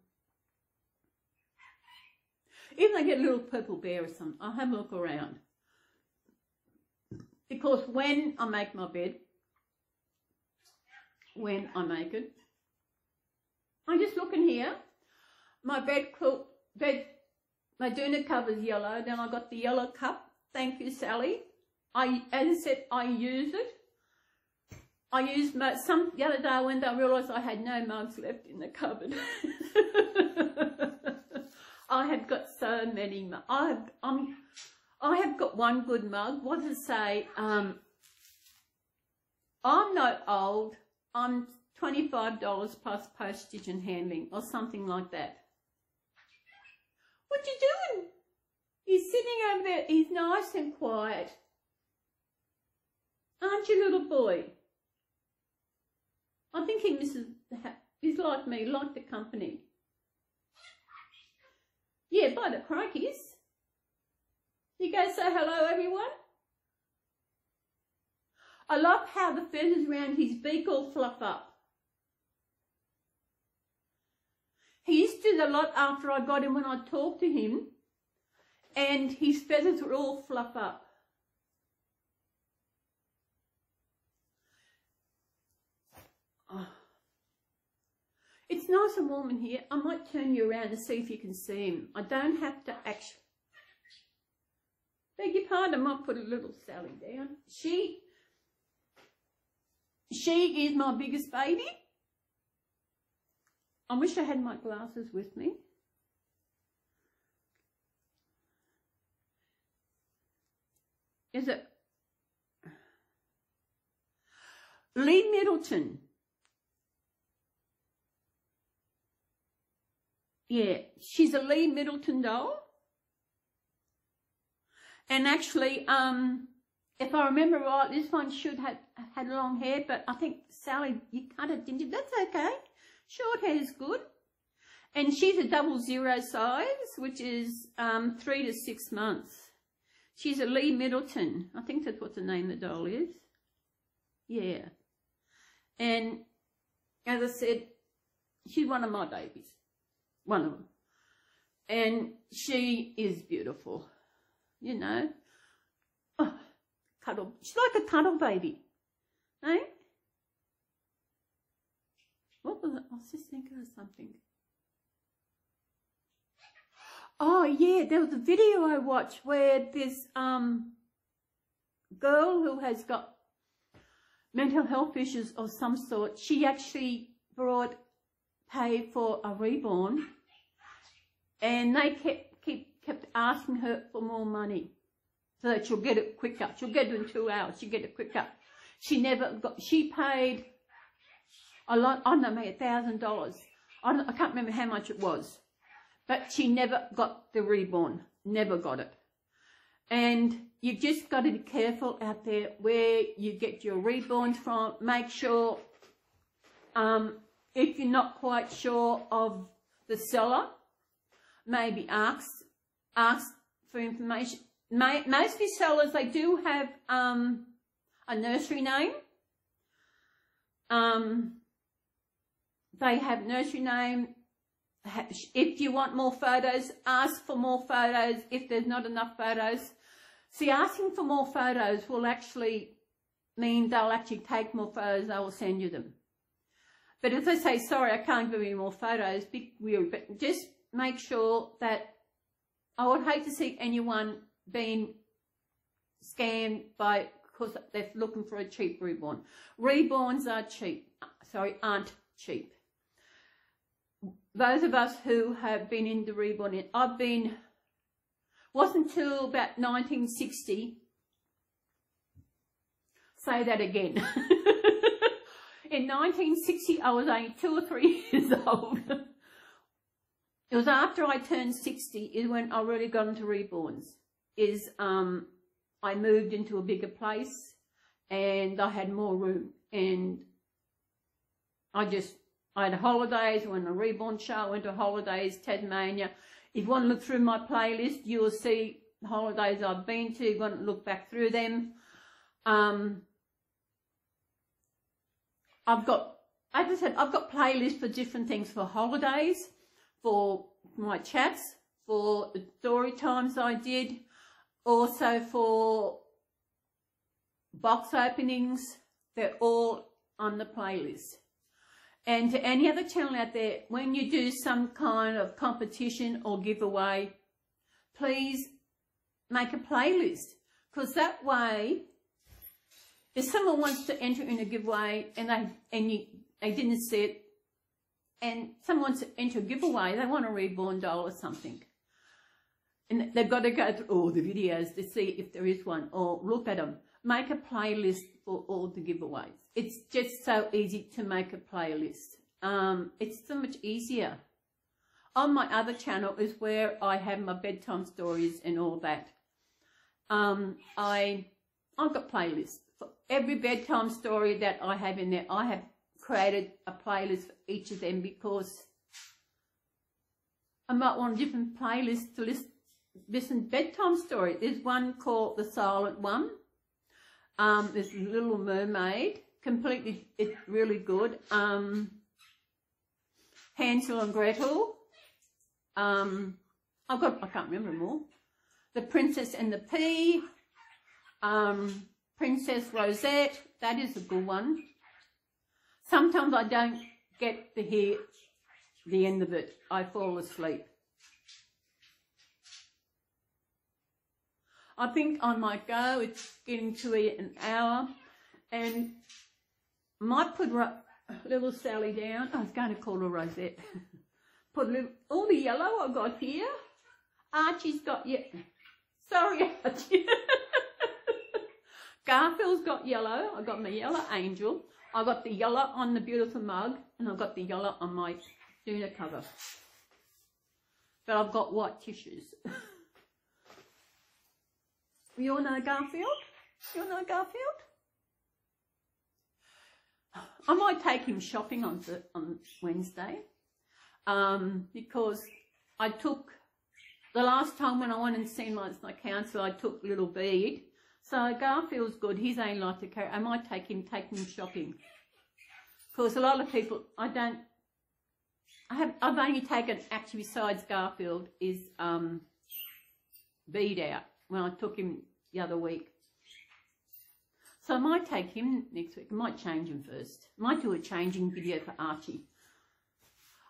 Even I get a little purple bear or something, I'll have a look around. Because when I make my bed, I just look in here. My my doona cover's yellow. Then I got the yellow cup. Thank you, Sally. As I said, I use it. I used the other day when I realised I had no mugs left in the cupboard. I have got so many mugs. I have got one good mug. What does it say? I'm not old. I'm $25 plus postage and handling, or something like that. What you doing? He's sitting over there. He's nice and quiet. Aren't you, little boy? I think he misses, he's like me, like the company. Yeah, by the crikeys. You go say hello, everyone. I love how the feathers around his beak all fluff up. He used to do that a lot after I got him when I talked to him, and his feathers would all fluff up. Oh. It's nice and warm in here. I might turn you around and see if you can see him. I don't have to actually... Beg your pardon, I might put a little Sally down. She is my biggest baby. I wish I had my glasses with me. Is it Lee Middleton? Yeah, she's a Lee Middleton doll. And actually, if I remember right, this one should have had long hair, but I think, Sally, you cut it, didn't you? That's okay. Short hair is good. And she's a 00 size, which is 3 to 6 months. She's a Lee Middleton. I think that's what the name of the doll is. Yeah. And as I said, she's one of my babies. One of them. And she is beautiful. You know. Oh, cuddle. She's like a cuddle baby. Eh? What was it? I was just thinking of something. Oh, yeah, there was a video I watched where this girl who has got mental health issues of some sort, she actually paid for a reborn, and they kept asking her for more money so that she'll get it quicker. She'll get it in 2 hours. She'll get it quicker. She never got, she paid a lot, I don't know, maybe $1,000. I can't remember how much it was. But she never got the reborn. Never got it. And you've just got to be careful out there where you get your reborns from. Make sure, if you're not quite sure of the seller, maybe ask for information. Most of these sellers, they do have a nursery name. They have nursery name. If you want more photos, ask for more photos if there's not enough photos. See, asking for more photos will actually mean they'll actually take more photos, they will send you them. But if they say, sorry, I can't give you more photos, be weird, but just make sure that, I would hate to see anyone being scammed by, because they're looking for a cheap reborn. Reborns are cheap, aren't cheap. Those of us who have been in the reborn, wasn't until about 1960, say that again. In 1960, I was only 2 or 3 years old. It was after I turned 60 is when I really got into reborns. I moved into a bigger place and I had more room, and I had holidays, I went on a reborn show, I went to holidays, Tasmania. If you want to look through my playlist, you'll see the holidays I've been to. You want to look back through them. I've got, as I said, I've got playlists for different things, for holidays, for my chats, for the story times I did, also for box openings. They're all on the playlist. And to any other channel out there, when you do some kind of competition or giveaway, please make a playlist. Because that way, if someone wants to enter in a giveaway and they didn't see it, and someone wants to enter a giveaway, they want a reborn doll or something, and they've got to go through all the videos to see if there is one, or look at them. Make a playlist for all the giveaways. It's just so easy to make a playlist. It's so much easier. On my other channel is where I have my bedtime stories and all that. I've got playlists For every bedtime story that I have in there, I have created a playlist for each of them because I might want a different playlist to listen to bedtime stories. There's one called The Silent One. There's Little Mermaid, it's really good. Hansel and Gretel. I can't remember them all. The Princess and the Pea. Princess Rosette. That is a good one. Sometimes I don't get to hear the end of it. I fall asleep. I think I might go. It's getting to an hour. And I might put little Sally down. I was going to call her Rosette. Put all the yellow I got here. Archie's got sorry, Archie. Garfield's got yellow. I got my yellow angel. I got the yellow on the beautiful mug, and I've got the yellow on my Duna cover. But I've got white tissues. You all know Garfield? You all know Garfield? I might take him shopping on Wednesday because I took, the last time when I went and seen my counsellor, I took Little Bead. So Garfield's good. He's only like to carry. I might take him shopping because a lot of people, I've only taken, actually besides Garfield, is Bead out when I took him the other week. So I might take him next week. I might change him first. I might do a changing video for Archie.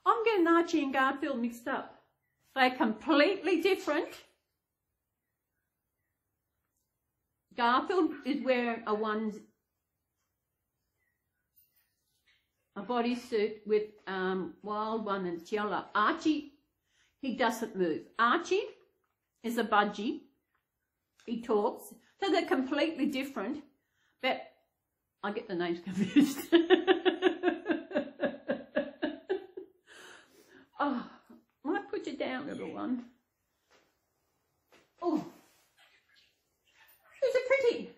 I'm getting Archie and Garfield mixed up. They're completely different. Garfield is wearing a bodysuit with Wild One and it's yellow. Archie, he doesn't move. Archie is a budgie. He talks. So they're completely different. But I get the names confused. Oh, I might put you down, little one. Oh, these are pretty.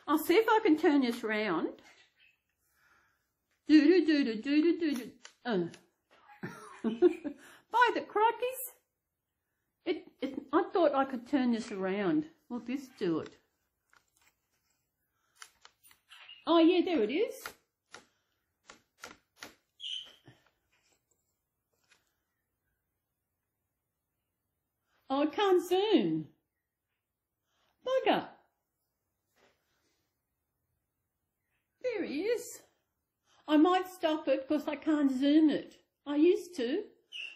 I'll see if I can turn this round. Do-do-do-do-do-do-do. Oh. By the crikeys. I thought I could turn this around. Will this do it? Oh, yeah, there it is. Oh, I can't zoom. Bugger. There he is. I might stop it because I can't zoom it. I used to.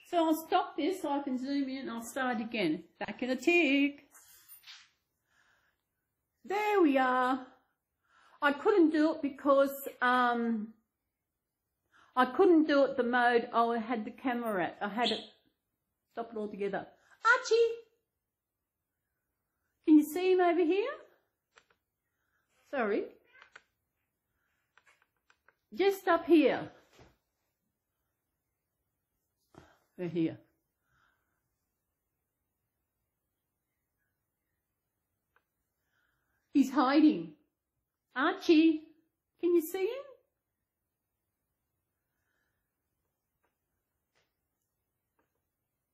So I'll stop this so I can zoom in and I'll start again. Back in a tick. There we are. I couldn't do it because I couldn't do it the mode I had the camera at. I had it, stop it all together. Archie! Can you see him over here? Sorry. Just up here. We're here. He's hiding. Archie, can you see him?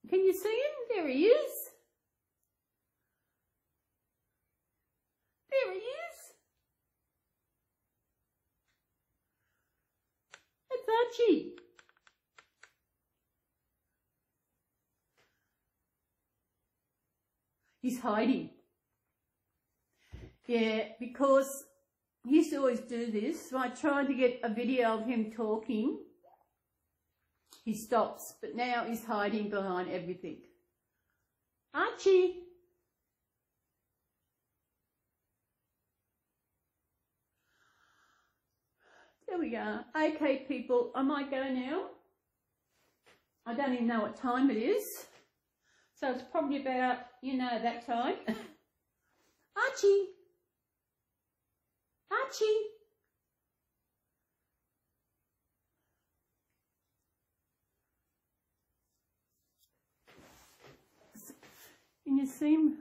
Can you see him? There he is. There he is. That's Archie. He's hiding. Yeah, because he used to always do this. So I tried to get a video of him talking. He stops, but now he's hiding behind everything. Archie. There we are. Okay, people, I might go now. I don't even know what time it is. So it's probably about, you know, that time. Archie. Archie. Can you see him?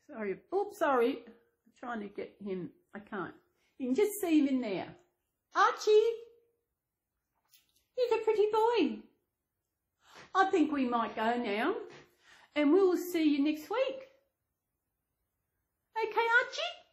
Sorry. Sorry. Oops, sorry. I'm trying to get him. I can't. You can just see him in there. Archie. He's a pretty boy. I think we might go now. And we'll see you next week. Okay, Archie?